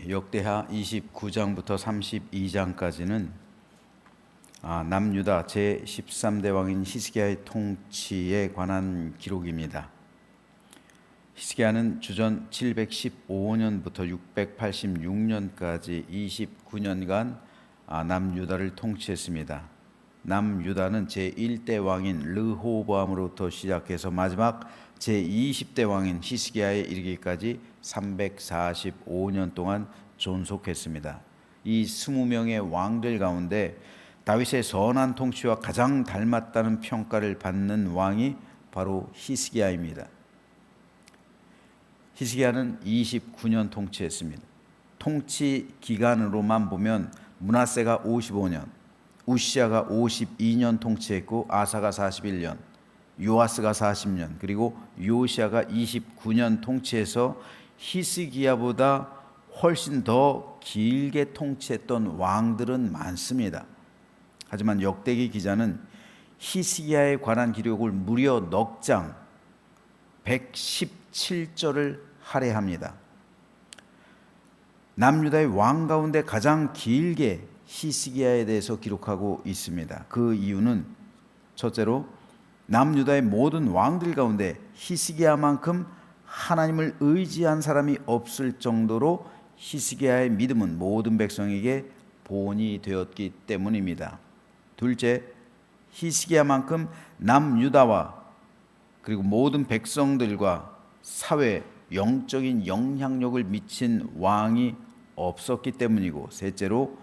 역대하 29장부터 32장까지는 남유다 제13대 왕인 히스기야의 통치에 관한 기록입니다. 히스기야는 주전 715년부터 686년까지 29년간 남유다를 통치했습니다. 남유다는 제1대 왕인 르호보암으로부터 시작해서 마지막 제20대 왕인 히스기야에 이르기까지 345년 동안 존속했습니다. 이 20명의 왕들 가운데 다윗의 선한 통치와 가장 닮았다는 평가를 받는 왕이 바로 히스기야입니다. 히스기야는 29년 통치했습니다. 통치 기간으로만 보면 므낫세가 55년, 우시야가 52년 통치했고 아사가 41년, 요아스가 40년, 그리고 요시야가 29년 통치해서 히스기야보다 훨씬 더 길게 통치했던 왕들은 많습니다. 하지만 역대기 기자는 히스기야에 관한 기록을 무려 넉 장 117절을 할애합니다. 남유다의 왕 가운데 가장 길게 히스기야에 대해서 기록하고 있습니다. 그 이유는 첫째로 남유다의 모든 왕들 가운데 히스기야만큼 하나님을 의지한 사람이 없을 정도로 히스기야의 믿음은 모든 백성에게 본이 되었기 때문입니다. 둘째, 히스기야만큼 남유다와 그리고 모든 백성들과 사회, 영적인 영향력을 미친 왕이 없었기 때문이고, 셋째로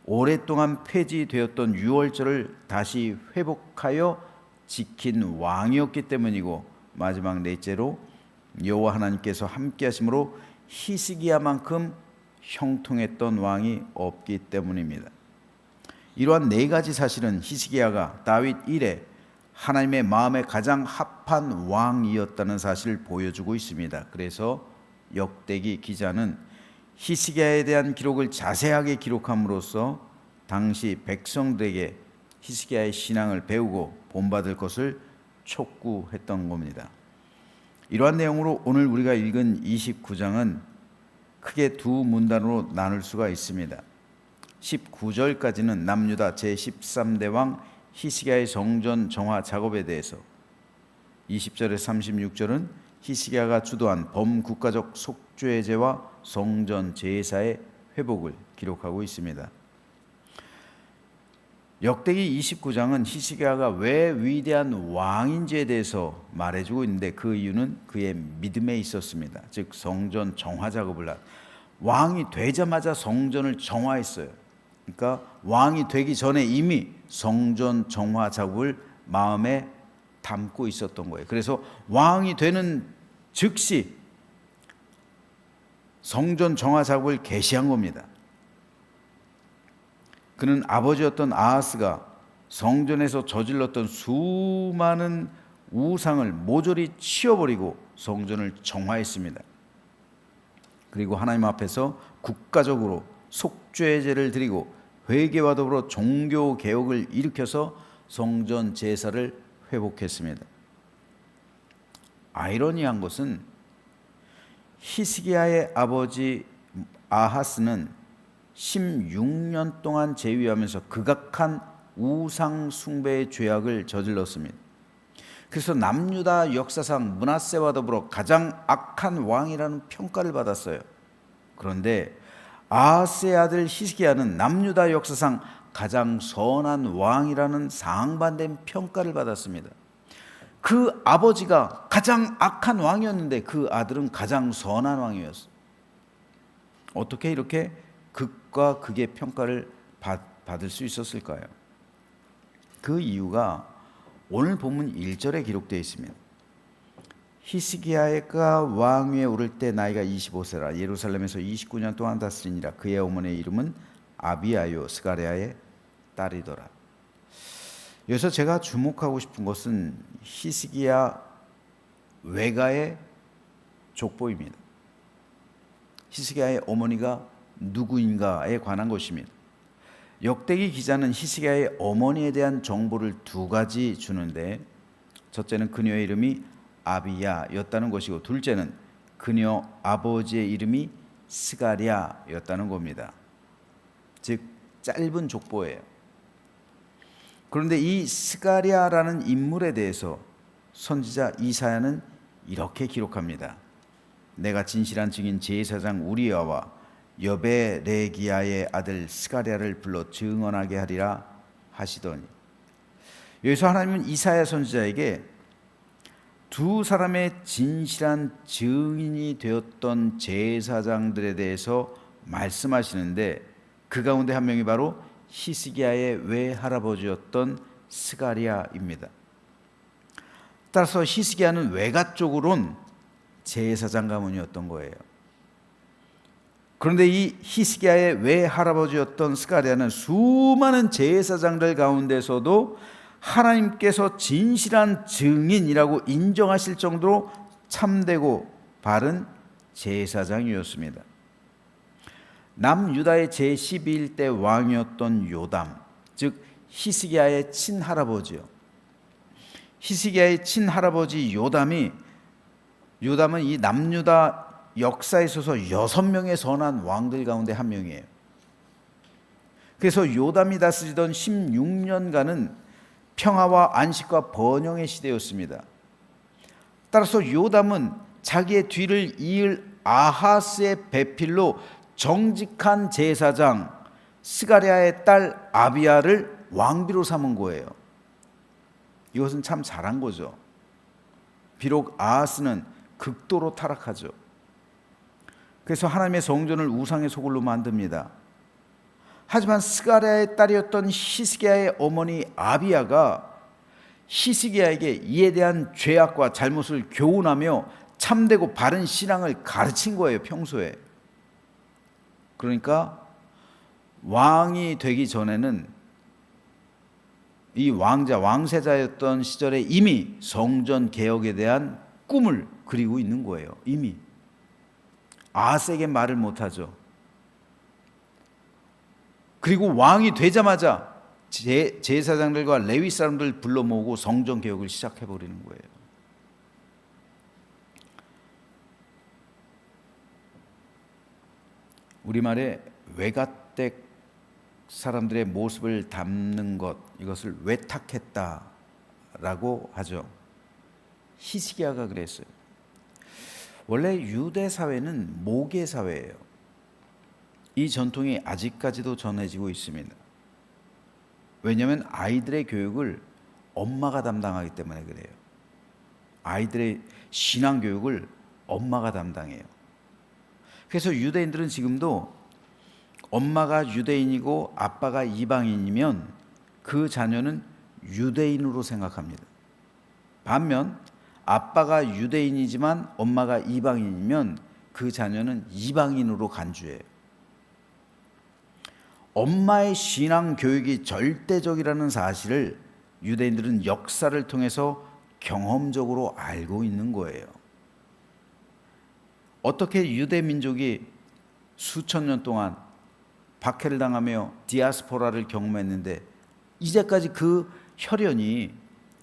오랫동안 폐지되었던 유월절을 다시 회복하여 지킨 왕이었기 때문이고, 마지막 넷째로 여호와 하나님께서 함께 하심으로 히스기야만큼 형통했던 왕이 없기 때문입니다. 이러한 네 가지 사실은 히스기야가 다윗 이래 하나님의 마음에 가장 합한 왕이었다는 사실을 보여주고 있습니다. 그래서 역대기 기자는 히스기야에 대한 기록을 자세하게 기록함으로써 당시 백성들에게 히스기야의 신앙을 배우고 본받을 것을 촉구했던 겁니다. 이러한 내용으로 오늘 우리가 읽은 29장은 크게 두 문단으로 나눌 수가 있습니다. 19절까지는 남유다 제13대 왕 히스기야의 성전 정화 작업에 대해서, 20절에서 36절은 히스기야가 주도한 범국가적 속죄제와 성전 제사의 회복을 기록하고 있습니다. 역대기 29장은 히스기야가 왜 위대한 왕인지에 대해서 말해주고 있는데 그 이유는 그의 믿음에 있었습니다. 즉 성전 정화 작업을 왕이 되자마자 성전을 정화했어요. 그러니까 왕이 되기 전에 이미 성전 정화 작업을 마음에 담고 있었던 거예요. 그래서 왕이 되는 즉시 성전 정화 작업을 개시한 겁니다. 그는 아버지였던 아하스가 성전에서 저질렀던 수많은 우상을 모조리 치워버리고 성전을 정화했습니다. 그리고 하나님 앞에서 국가적으로 속죄제를 드리고 회개와 더불어 종교 개혁을 일으켜서 성전 제사를 회복했습니다. 아이러니한 것은 히스기야의 아버지 아하스는 16년 동안 재위하면서 극악한 우상 숭배의 죄악을 저질렀습니다. 그래서 남유다 역사상 므낫세와 더불어 가장 악한 왕이라는 평가를 받았어요. 그런데 아하스의 아들 히스기야는 남유다 역사상 가장 선한 왕이라는 상반된 평가를 받았습니다. 그 아버지가 가장 악한 왕이었는데 그 아들은 가장 선한 왕이었어요. 어떻게 이렇게 극과 극의 평가를 받을 수 있었을까요? 그 이유가 오늘 본문 1절에 기록되어 있습니다. 히스기야가 왕위에 오를 때 나이가 25세라 예루살렘에서 29년 동안 다스리니라. 그의 어머니의 이름은 아비야요 스가랴의 딸이더라. 여기서 제가 주목하고 싶은 것은 히스기야 외가의 족보입니다. 히스기야의 어머니가 누구인가에 관한 것입니다. 역대기 기자는 히스기야의 어머니에 대한 정보를 두 가지 주는데, 첫째는 그녀의 이름이 아비야였다는 것이고, 둘째는 그녀 아버지의 이름이 스가랴였다는 겁니다. 즉 짧은 족보예요. 그런데 이 스가랴라는 인물에 대해서 선지자 이사야는 이렇게 기록합니다. 내가 진실한 증인 제사장 우리야와 여베레기야의 아들 스가랴를 불러 증언하게 하리라 하시더니, 여기서 하나님은 이사야 선지자에게 두 사람의 진실한 증인이 되었던 제사장들에 대해서 말씀하시는데, 그 가운데 한 명이 바로 히스기야의 외할아버지였던 스가랴입니다. 따라서 히스기야는 외가 쪽으론 제사장 가문이었던 거예요. 그런데 이 히스기야의 외할아버지였던 스가랴는 수많은 제사장들 가운데서도 하나님께서 진실한 증인이라고 인정하실 정도로 참되고 바른 제사장이었습니다. 남유다의 제12일대 왕이었던 요담, 즉 히스기야의 친할아버지요. 히스기야의 친할아버지 요담은 이 남유다 역사에 있어서 6명의 선한 왕들 가운데 한 명이에요. 그래서 요담이 다스리던 16년간은 평화와 안식과 번영의 시대였습니다. 따라서 요담은 자기의 뒤를 이을 아하스의 배필로 정직한 제사장 스가랴의 딸 아비야를 왕비로 삼은 거예요. 이것은 참 잘한 거죠. 비록 아하스는 극도로 타락하죠. 그래서 하나님의 성전을 우상의 소굴로 만듭니다. 하지만 스가랴의 딸이었던 히스기야의 어머니 아비야가 히스기야에게 이에 대한 죄악과 잘못을 교훈하며 참되고 바른 신앙을 가르친 거예요, 평소에. 그러니까 왕이 되기 전에는 이 왕세자였던 시절에 이미 성전 개혁에 대한 꿈을 그리고 있는 거예요. 이미. 아하스에게 말을 못하죠. 그리고 왕이 되자마자 제사장들과 레위 사람들 불러 모으고 성전 개혁을 시작해버리는 거예요. 우리말에 외가댁 사람들의 모습을 담는 것, 이것을 외탁했다라고 하죠. 히스기야가 그랬어요. 원래 유대 사회는 모계 사회예요. 이 전통이 아직까지도 전해지고 있습니다. 왜냐하면 아이들의 교육을 엄마가 담당하기 때문에 그래요. 아이들의 신앙 교육을 엄마가 담당해요. 그래서 유대인들은 지금도 엄마가 유대인이고 아빠가 이방인이면 그 자녀는 유대인으로 생각합니다. 반면 아빠가 유대인이지만 엄마가 이방인이면 그 자녀는 이방인으로 간주해요. 엄마의 신앙 교육이 절대적이라는 사실을 유대인들은 역사를 통해서 경험적으로 알고 있는 거예요. 어떻게 유대 민족이 수천 년 동안 박해를 당하며 디아스포라를 경험했는데 이제까지 그 혈연이,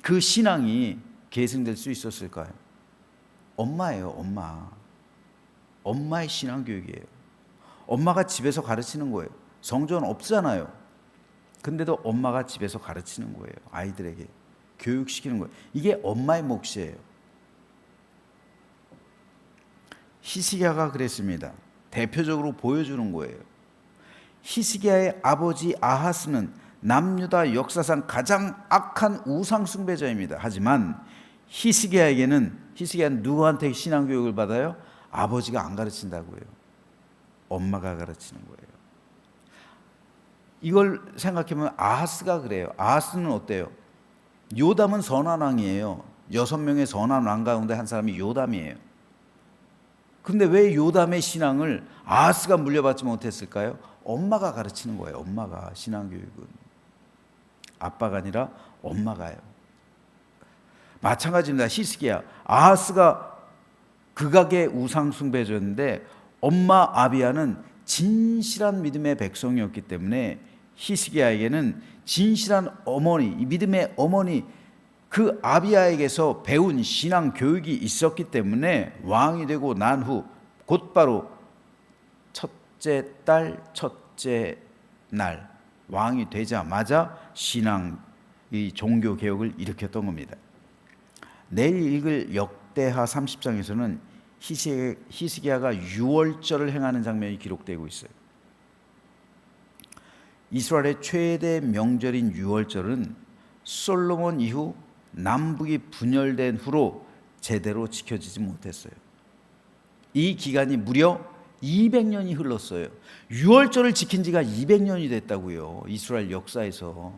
그 신앙이 계승될 수 있었을까요? 엄마예요, 엄마. 엄마의 신앙 교육이에요. 엄마가 집에서 가르치는 거예요. 성전 없잖아요. 근데도 엄마가 집에서 가르치는 거예요. 아이들에게 교육시키는 거예요. 이게 엄마의 몫이에요. 히스기야가 그랬습니다. 대표적으로 보여주는 거예요. 히스기야의 아버지 아하스는 남유다 역사상 가장 악한 우상 숭배자입니다. 하지만 히스기야는 누구한테 신앙 교육을 받아요? 아버지가 안 가르친다고요. 엄마가 가르치는 거예요. 이걸 생각해보면 아하스가 그래요. 아하스는 어때요? 요담은 선한 왕이에요. 6명의 선한 왕 가운데 한 사람이 요담이에요. 근데 왜 요담의 신앙을 아하스가 물려받지 못했을까요? 엄마가 가르치는 거예요. 엄마가 신앙교육은. 아빠가 아니라 엄마가요. 마찬가지입니다. 히스기야. 아하스가 극악의 우상 숭배자였는데 엄마 아비야는 진실한 믿음의 백성이었기 때문에 히스기야에게는 진실한 어머니, 믿음의 어머니 그 아비야에게서 배운 신앙 교육이 있었기 때문에 왕이 되고 난 후 곧바로 첫째 달 첫째 날 왕이 되자마자 신앙 이 종교 개혁을 일으켰던 겁니다. 내일 읽을 역대하 30장에서는 히스기야가 유월절을 행하는 장면이 기록되고 있어요. 이스라엘의 최대 명절인 유월절은 솔로몬 이후 남북이 분열된 후로 제대로 지켜지지 못했어요. 이 기간이 무려 200년이 흘렀어요. 유월절을 지킨 지가 200년이 됐다고요. 이스라엘 역사에서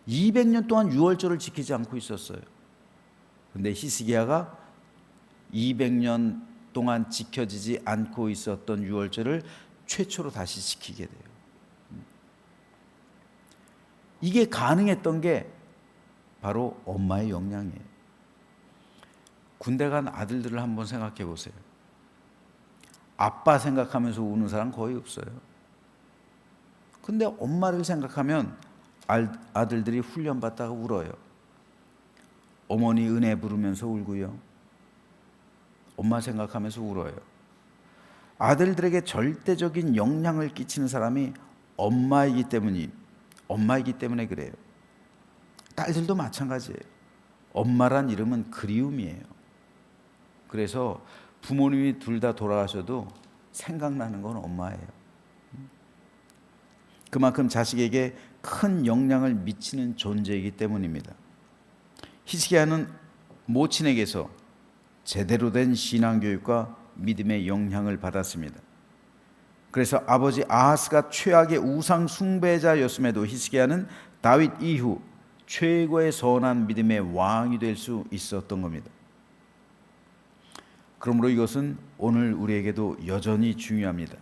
200년 동안 유월절을 지키지 않고 있었어요. 근데 히스기야가 200년 동안 지켜지지 않고 있었던 유월절을 최초로 다시 지키게 돼요. 이게 가능했던 게 바로 엄마의 영향이에요. 군대 간 아들들을 한번 생각해 보세요. 아빠 생각하면서 우는 사람 거의 없어요. 근데 엄마를 생각하면 아들들이 훈련받다가 울어요. 어머니 은혜 부르면서 울고요. 엄마 생각하면서 울어요. 아들들에게 절대적인 영향을 끼치는 사람이 엄마이기 때문에 그래요. 딸들도 마찬가지예요. 엄마란 이름은 그리움이에요. 그래서 부모님이 둘 다 돌아가셔도 생각나는 건 엄마예요. 그만큼 자식에게 큰 영향을 미치는 존재이기 때문입니다. 히스기야는 모친에게서 제대로 된 신앙교육과 믿음의 영향을 받았습니다. 그래서 아버지 아하스가 최악의 우상 숭배자였음에도 히스기야는 다윗 이후 최고의 선한 믿음의 왕이 될 수 있었던 겁니다. 그러므로 이것은 오늘 우리에게도 여전히 중요합니다.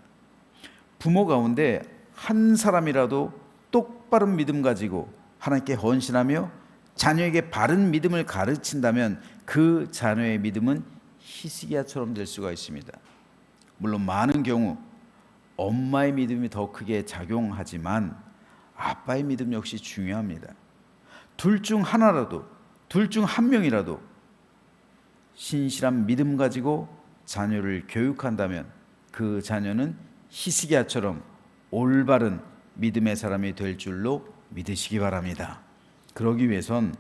부모 가운데 한 사람이라도 똑바른 믿음 가지고 하나님께 헌신하며 자녀에게 바른 믿음을 가르친다면 그 자녀의 믿음은 히스기야처럼 될 수가 있습니다. 물론 많은 경우 엄마의 믿음이 더 크게 작용하지만 아빠의 믿음 역시 중요합니다. 둘 중 하나라도, 둘 중 한 명이라도 신실한 믿음 가지고 자녀를 교육한다면 그 자녀는 히스기야처럼 올바른 믿음의 사람이 될 줄로 믿으시기 바랍니다. 그러기 위해선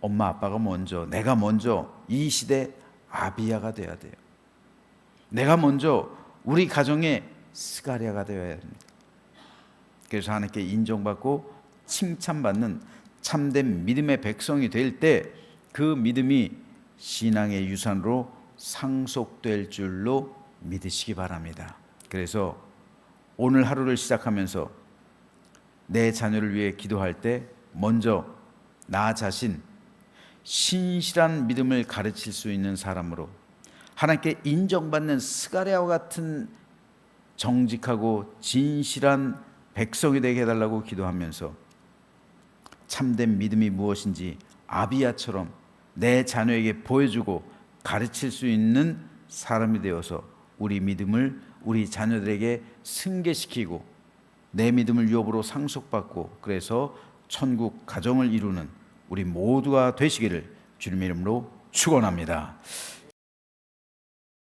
엄마 아빠가 먼저, 내가 먼저 이 시대 아비야가 되어야 돼요. 내가 먼저 우리 가정의 스가랴가 되어야 합니다. 그래서 하나님께 인정받고 칭찬받는 참된 믿음의 백성이 될 때 그 믿음이 신앙의 유산으로 상속될 줄로 믿으시기 바랍니다. 그래서 오늘 하루를 시작하면서 내 자녀를 위해 기도할 때 먼저 나 자신 신실한 믿음을 가르칠 수 있는 사람으로 하나님께 인정받는 스가랴와 같은 정직하고 진실한 백성이 되게 해달라고 기도하면서 참된 믿음이 무엇인지 아비야처럼 내 자녀에게 보여주고 가르칠 수 있는 사람이 되어서 우리 믿음을 우리 자녀들에게 승계시키고 내 믿음을 유업으로 상속받고 그래서 천국 가정을 이루는 우리 모두가 되시기를 주님의 이름으로 축원합니다.